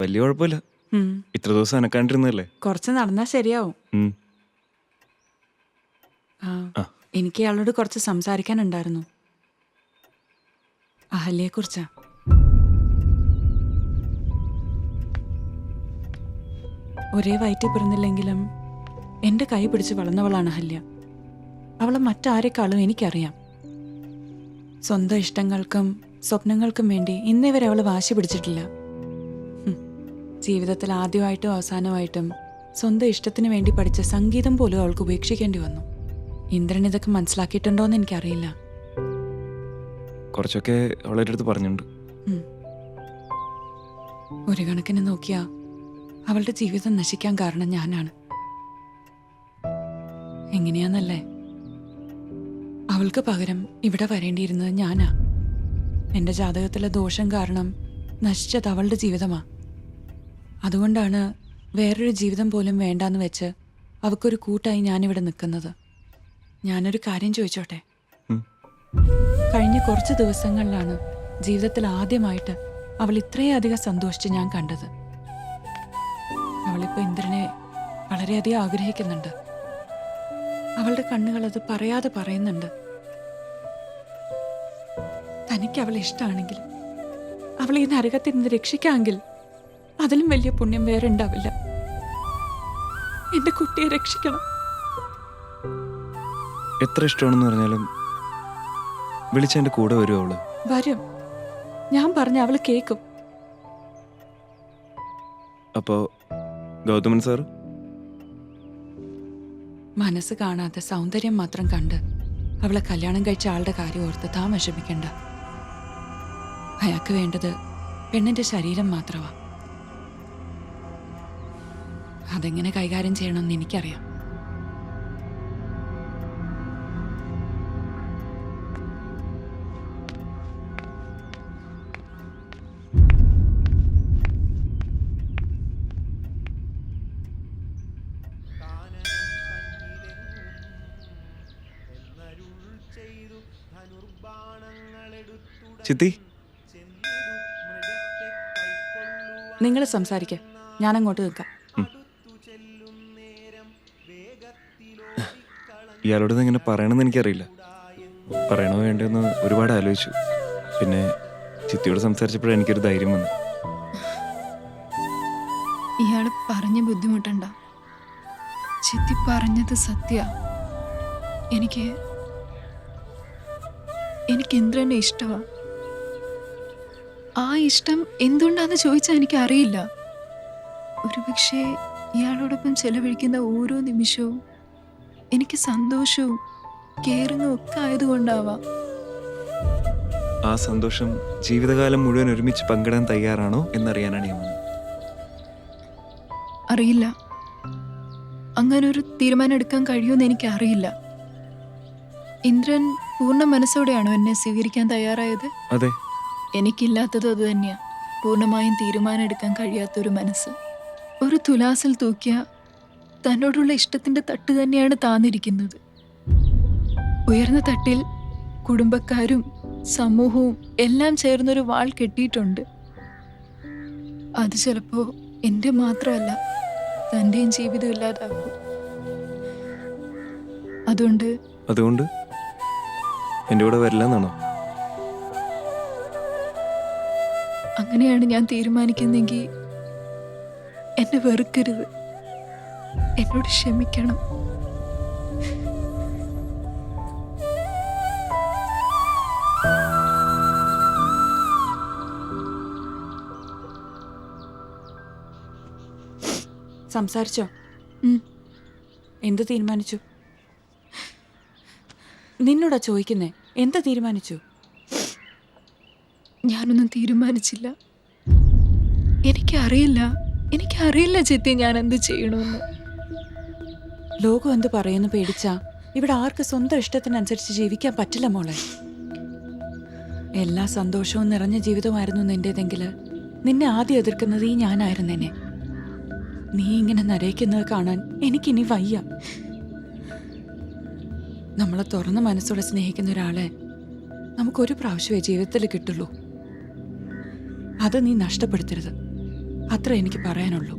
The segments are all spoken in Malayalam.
വലിയ കുഴപ്പമില്ല. ഇത്ര ദിവസം അനക്കാണ്ടിരുന്നല്ലേ. കുറച്ച് നടന്നാ ശരിയാവും. എനിക്ക് അയാളോട് കുറച്ച് സംസാരിക്കാനുണ്ടായിരുന്നു. അഹല്യയെ കുറിച്ചാ. ഒരേ വയറ്റിൽ പിറന്നില്ലെങ്കിലും എന്റെ കൈ പിടിച്ച് വളർന്നവളാണ് അഹല്യ. അവളെ മറ്റാരെക്കാളും എനിക്കറിയാം. സ്വന്തം ഇഷ്ടങ്ങൾക്കും സ്വപ്നങ്ങൾക്കും വേണ്ടി ഇന്നേ വരെ അവൾ വാശി പിടിച്ചിട്ടില്ല. ജീവിതത്തിൽ ആദ്യമായിട്ടും അവസാനമായിട്ടും സ്വന്തം ഇഷ്ടത്തിന് വേണ്ടി പഠിച്ച സംഗീതം പോലും അവൾക്ക് ഉപേക്ഷിക്കേണ്ടി വന്നു. ഇന്ദ്രൻ ഇതൊക്കെ മനസ്സിലാക്കിയിട്ടുണ്ടോന്ന് എനിക്കറിയില്ല. കുറച്ചൊക്കെ അവളുടെ അടുത്ത് പറഞ്ഞിട്ടുണ്ട്. ഒരു കണക്കിന് നോക്കിയാ അവളുടെ ജീവിതം നശിക്കാൻ കാരണം ഞാനാണ്. എങ്ങനെയാന്നല്ലേ? അവൾക്ക് പകരം ഇവിടെ വരേണ്ടിയിരുന്നത് ഞാനാ. എന്റെ ജാതകത്തിലെ ദോഷം കാരണം നശിച്ചത് അവളുടെ ജീവിതമാ. അതുകൊണ്ടാണ് വേറൊരു ജീവിതം പോലും വേണ്ടാന്ന് വെച്ച് അവൾക്കൊരു കൂട്ടായി ഞാനിവിടെ നിൽക്കുന്നത്. ഞാനൊരു കാര്യം ചോദിച്ചോട്ടെ? കഴിഞ്ഞ കുറച്ച് ദിവസങ്ങളിലാണ് ജീവിതത്തിൽ ആദ്യമായിട്ട് അവൾ ഇത്രയധികം സന്തോഷിച്ച് ഞാൻ കണ്ടത്. അവളിപ്പോൾ ഇന്ദ്രനെ വളരെയധികം ആഗ്രഹിക്കുന്നുണ്ട്. അവളുടെ കണ്ണുകൾ അത് പറയാതെ പറയുന്നുണ്ട്. തനിക്ക് അവളെ ഇഷ്ടമാണെങ്കിൽ, അവൾ ഈ നരകത്തിൽ നിന്ന് രക്ഷിക്കാമെങ്കിൽ അതിലും വലിയ പുണ്യം വേറെ ഉണ്ടാവില്ല. എന്റെ കുട്ടിയെ രക്ഷിക്കണം. എത്ര ഇഷ്ടമാണെന്ന് പറഞ്ഞാലും വിളിച്ചെന്റെ കൂടെ വരുമോ അവള്? വരും. ഞാൻ പറഞ്ഞ അവള് കേൾക്കും. അപ്പോ ഗൗതമൻ സാർ മനസ്സ് കാണാതെ സൗന്ദര്യം മാത്രം കണ്ട് അവളെ കല്യാണം കഴിച്ച ആളുടെ കാര്യം ഓർത്ത് താൻ വിഷമിക്കണ്ട. അയാൾക്ക് വേണ്ടത് പെണ്ണിന്റെ ശരീരം മാത്രമാ. അതെങ്ങനെ കൈകാര്യം ചെയ്യണമെന്ന് എനിക്കറിയാം. ചിത്തി, നിങ്ങൾ സംസാരിക്ക, ഞാനങ്ങോട്ട് നിൽക്കാം. ഇയാളോട് ഇങ്ങനെ പറയണമെന്ന് എനിക്കറിയില്ല. പറയണോ വേണ്ടെന്ന് ഒരുപാട് ആലോചിച്ചു. പിന്നെ ചിത്തിയോട് സംസാരിച്ചപ്പോഴാണ് എനിക്കൊരു ധൈര്യം വന്നു. ഇയാള് പറഞ്ഞ് ബുദ്ധിമുട്ടണ്ട. ചിത്തി പറഞ്ഞത് സത്യ. എനിക്ക് ഇന്ദ്രനെ ഇഷ്ടമാ. ആ ഇഷ്ടം എന്തുകൊണ്ടാന്ന് ചോദിച്ചാൽ എനിക്ക് അറിയില്ല. ഒരുപക്ഷെ ഇയാളോടൊപ്പം ചെലവഴിക്കുന്ന ഓരോ നിമിഷവും എനിക്ക് സന്തോഷവും കെയറിങ്ങും ഒക്കെ ആയതുകൊണ്ടാവാം. ആ സന്തോഷം ജീവിതകാലം മുഴുവൻ ഒരുമിച്ച് പങ്കിടാൻ തയ്യാറാണോ എന്നറിയാനാണ് ഞാൻ വന്നത്. അറിയില്ല. അങ്ങനൊരു തീരുമാനം എടുക്കാൻ കഴിയുമെന്ന് എനിക്ക് അറിയില്ല. ഇന്ദ്രൻ പൂർണ്ണ മനസ്സോടെയാണോ എന്നെ സ്വീകരിക്കാൻ തയ്യാറായത്? അതെ. എനിക്കില്ലാത്തതും അത് തന്നെയാ. പൂർണ്ണമായും തീരുമാനം എടുക്കാൻ കഴിയാത്തൊരു മനസ്സ്. ഒരു തുലാസിൽ തൂക്കിയ തന്നോടുള്ള ഇഷ്ടത്തിന്റെ തട്ട് തന്നെയാണ് താന്നിരിക്കുന്നത്. ഉയർന്ന തട്ടിൽ കുടുംബക്കാരും സമൂഹവും എല്ലാം ചേർന്നൊരു വാൾ കെട്ടിയിട്ടുണ്ട്. അത് ചിലപ്പോ എൻ്റെ മാത്രമല്ല, തൻ്റെയും ജീവിതം ഇല്ലാതാക്കും. അതുകൊണ്ട് എൻ്റെ കൂടെ വരില്ല എന്നാണോ? അങ്ങനെയാണ് ഞാൻ തീരുമാനിക്കുന്നെങ്കിൽ എന്നെ വെറുക്കരുത്. എന്നോട് ക്ഷമിക്കണം. സംസാരിച്ചോ? എന്ത് തീരുമാനിച്ചു? നിന്നോടാ ചോദിക്കുന്നേ, എന്താ തീരുമാനിച്ചു? ഞാനൊന്നും തീരുമാനിച്ചില്ല. എനിക്കറിയില്ല ചിത്തി, ഞാൻ എന്ത് ചെയ്യണമെന്ന്. ലോകം എന്ത് പറയുന്നു പേടിച്ചാ ഇവിടെ ആർക്ക് സ്വന്തം ഇഷ്ടത്തിനനുസരിച്ച് ജീവിക്കാൻ പറ്റില്ല മോളെ. എല്ലാ സന്തോഷവും നിറഞ്ഞ ജീവിതമായിരുന്നു നിന്റേതെങ്കിൽ നിന്നെ ആദ്യം എതിർക്കുന്നത് ഈ ഞാനായിരുന്നേനെ. നീ ഇങ്ങനെ നരയിക്കുന്നത് കാണാൻ എനിക്കിനി വയ്യ. നമ്മളെ തുറന്ന മനസ്സോടെ സ്നേഹിക്കുന്ന ഒരാളെ നമുക്കൊരു പ്രാവശ്യമേ ജീവിതത്തിൽ കിട്ടുള്ളൂ. അത് നീ നഷ്ടപ്പെടുത്തരുത്. അത്ര എനിക്ക് പറയാനുള്ളൂ.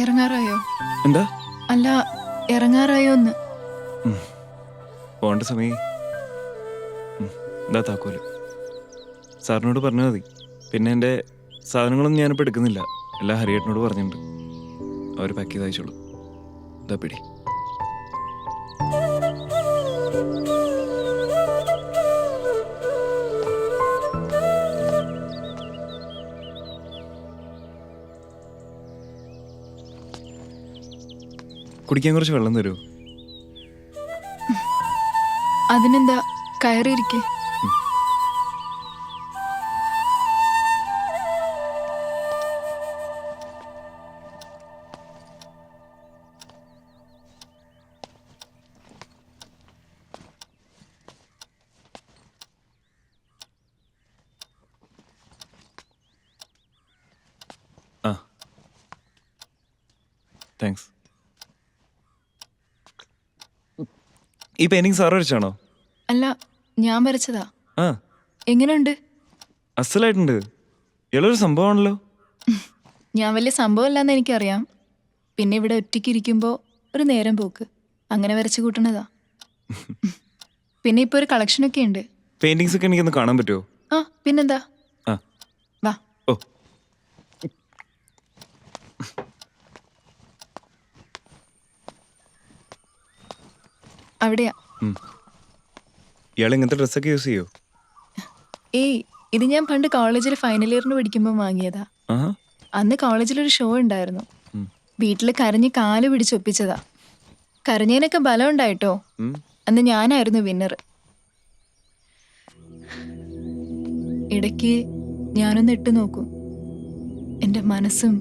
ഇറങ്ങാറായോ? എന്താ? അല്ല, ഇറങ്ങാറായോ എന്ന്. പോകേണ്ട സമയം. എന്താ താക്കോല്? സാറിനോട് പറഞ്ഞാൽ മതി. പിന്നെ എൻ്റെ സാധനങ്ങളൊന്നും ഞാനിപ്പോൾ എടുക്കുന്നില്ല. എല്ലാം ഹരിയേട്ടനോട് പറഞ്ഞിട്ടുണ്ട്. അവർ പാക്ക് ചെയ്ത് അയച്ചോളൂ. ഇതാ പിടി. കുടിക്കാൻ കുറച്ച് വെള്ളം തരുമോ? അതിനെന്താ, കയറിയിരിക്കെ. ആ, താങ്ക്സ്. ഈ പെയിന്റിങ് സാറ് വരച്ചാണോ? അല്ല, ഞാൻ വരച്ചതാ. ആ, എങ്ങനെയുണ്ട്? അസലായിട്ടുണ്ട്. ഇളൊരു സംഭവമാണല്ലോ. ഞാൻ വലിയ സംഭവമല്ലെന്ന് എനിക്കറിയാം. പിന്നെ ഇവിടെ ഒറ്റയ്ക്ക് ഇരിക്കുമ്പോൾ ഒരു നേരം പോക്ക്, അങ്ങനെ വരച്ചു കൂട്ടണതാ. പിന്നെ ഇപ്പോൾ ഒരു കളക്ഷനൊക്കെ ഉണ്ട്. പെയിന്റിങ്സ് ഒക്കെ എനിക്കൊന്ന് കാണാൻ പറ്റുമോ? ആ, പിന്നെന്താ, ആ, വാ. ഓ, അവിടെയാ. ഇയാൾ ഇങ്ങനത്തെ ഡ്രസ്സൊക്കെ യൂസ് ചെയ്യോ? ഏയ്, ഇത് ഞാൻ പണ്ട് കോളേജിൽ ഫൈനൽ ഇയറിന് പഠിക്കുമ്പോൾ വാങ്ങിയതാ. ആഹാ. അന്ന് കോളേജിലൊരു ഷോ ഉണ്ടായിരുന്നു. വീട്ടിൽ കരഞ്ഞ് കാല് പിടിച്ചൊപ്പിച്ചതാ. കരഞ്ഞതിനൊക്കെ ബലം ഉണ്ടായിട്ടോ. അന്ന് ഞാനായിരുന്നു വിന്നർ. ഇടയ്ക്ക് ഞാനൊന്ന് ഇട്ട് നോക്കും. എൻ്റെ മനസ്സും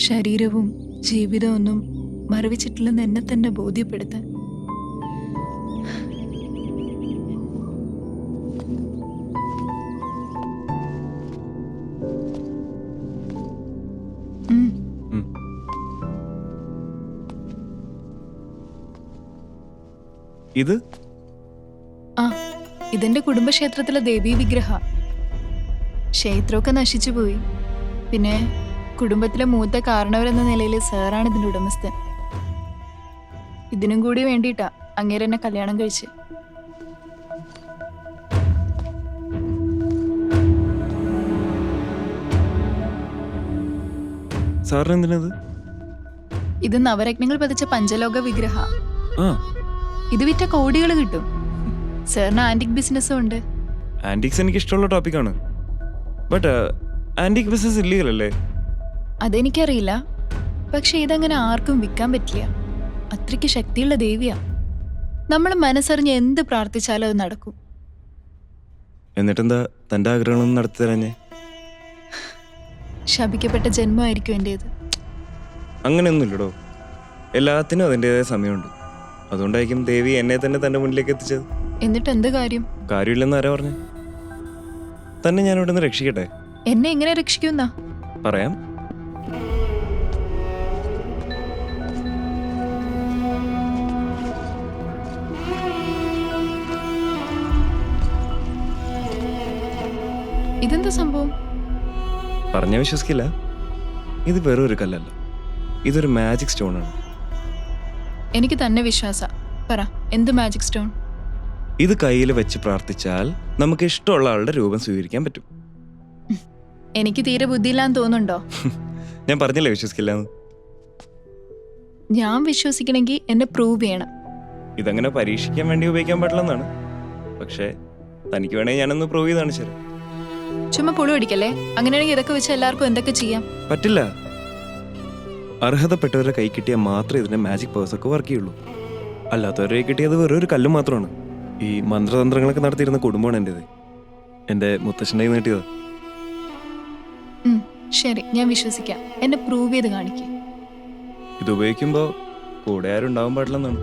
ശരീരവും ജീവിതവും ഒന്നും മറവിച്ചിട്ടില്ലെന്ന് എന്നെ തന്നെ ബോധ്യപ്പെടുത്താൻ. ഇത് ആ, ഇതെന്റെ കുടുംബക്ഷേത്രത്തിലെ ദേവീ വിഗ്രഹ. ക്ഷേത്രമൊക്കെ നശിച്ചുപോയി. പിന്നെ കുടുംബത്തിലെ മൂത്ത കാരണവരെന്ന നിലയിൽ സാറാണ് ഇതിന്റെ ഉടമസ്ഥൻ. ഇതിനും കൂടി വേണ്ടിയിട്ടാ അങ്ങേര് എന്നെ കല്യാണം കഴിച്ച്. സാറിന് എന്തിനത്? ഇത് നവരത്നങ്ങൾ പതിച്ച പഞ്ചലോക വിഗ്രഹ. ആ, ഇത് വിറ്റ കോടികൾ കിട്ടും. സാറിന് ആന്റിക് ബിസിനസ്സും ഉണ്ട്. ആന്റിക്സ് എനിക്ക് ഇഷ്ടമുള്ള ടോപ്പിക്കാണ്. ബട്ട് ആന്റിക് ബിസിനസ് ഇല്ലീഗൽ അല്ലേ? അതെനിക്കറിയില്ല. പക്ഷെ ഇതങ്ങനെ ആർക്കും വിൽക്കാൻ പറ്റില്ല. അത്രയ്ക്ക് ശക്തിയുള്ള ദേവിയാ. നമ്മൾ മനസ്സറിഞ്ഞ് എന്ത് പ്രാർത്ഥിച്ചാലും അത് നടക്കും. എന്നിട്ടെന്താ തൻ്റെ ആഗ്രഹങ്ങളൊന്നും നടത്തി തരാഞ്ഞേ? ശപിക്കപ്പെട്ട ജന്മമായിരിക്കും എൻ്റേത്. അങ്ങനെയൊന്നുമില്ലടോ. എല്ലാത്തിനും അതിൻ്റെതായ സമയമുണ്ട്. അതുകൊണ്ടായിരിക്കും ദേവി എന്നെ തന്നെ തൻ്റെ മുന്നിലേക്ക് എത്തിച്ചത്. എന്നിട്ട് എന്ത് കാര്യം? കാര്യമില്ലെന്ന് ആരാ പറഞ്ഞേ? തന്നെ ഞാൻ ഇവിടെ നിന്ന് രക്ഷിക്കട്ടെ? എന്നെ എങ്ങനെ രക്ഷിക്കുന്നാ? പറയാം. ഇതെന്താ സംഭവം? പറഞ്ഞാൽ വിശ്വസിക്കില്ല. ഇത് വെറും ഒരു കല്ലല്ല, ഇതൊരു മാജിക് സ്റ്റോണാണ്. എനിക്ക് തന്നെ വിശ്വാസ. പറ, എന്ത് മാജിക് സ്റ്റോൺ? ഇത് കയ്യിൽ വെച്ച് പ്രാർത്ഥിച്ചാൽ നമുക്ക് ഇഷ്ടമുള്ള ആളുടെ രൂപം സ്വീകരിക്കാൻ പറ്റും. എനിക്ക് തീരെ ബുദ്ധിയില്ലാന്ന് തോന്നുന്നുണ്ടോ? ഞാൻ പറഞ്ഞില്ലേ വിശ്വസിക്കില്ല എന്ന്. ഞാൻ വിശ്വസിക്കണമെങ്കിൽ എന്നെ പ്രൂവ് ചെയ്യണം. ഇതങ്ങനെ പരീക്ഷിക്കാൻ വേണ്ടി ഉപയോഗിക്കാൻ പാടില്ലെന്നാണ്. പക്ഷേ തനിക്ക് വേണേ ഞാനൊന്ന് പ്രൂവ് ചെയ്താണ് ശരി. ചുമ്മാ പുളു അടിക്കല്ലേ. അങ്ങനെയാണെങ്കിൽ ഇതൊക്കെ വെച്ച് എല്ലാവർക്കും എന്തൊക്കെ ചെയ്യാം. പറ്റില്ല. അർഹതപ്പെട്ടവരുടെ കൈ കിട്ടിയാൽ മാത്രമേ ഇതിന്റെ മാജിക് പവേഴ്സ് ഒക്കെ വർക്ക് ചെയ്യുള്ളൂ. അല്ലാത്തവരുടെ കൈ കിട്ടിയത് വെറും ഒരു കല്ല് മാത്രമാണ്. ഈ മന്ത്രതന്ത്രങ്ങളൊക്കെ നടത്തിയിരുന്ന കുടുംബമാണ് എൻ്റെത്. എൻ്റെ മുത്തശ്ശൻ്റെ കയ്യിൽ നീട്ടിയത്. ശരി, ഞാൻ വിശ്വസിക്കാം. എന്നെ പ്രൂവ് ചെയ്ത് കാണിക്കും. ഇത് ഉപയോഗിക്കുമ്പോൾ കൂടെ ആരും ഉണ്ടാവാൻ പാടില്ലെന്നാണ്.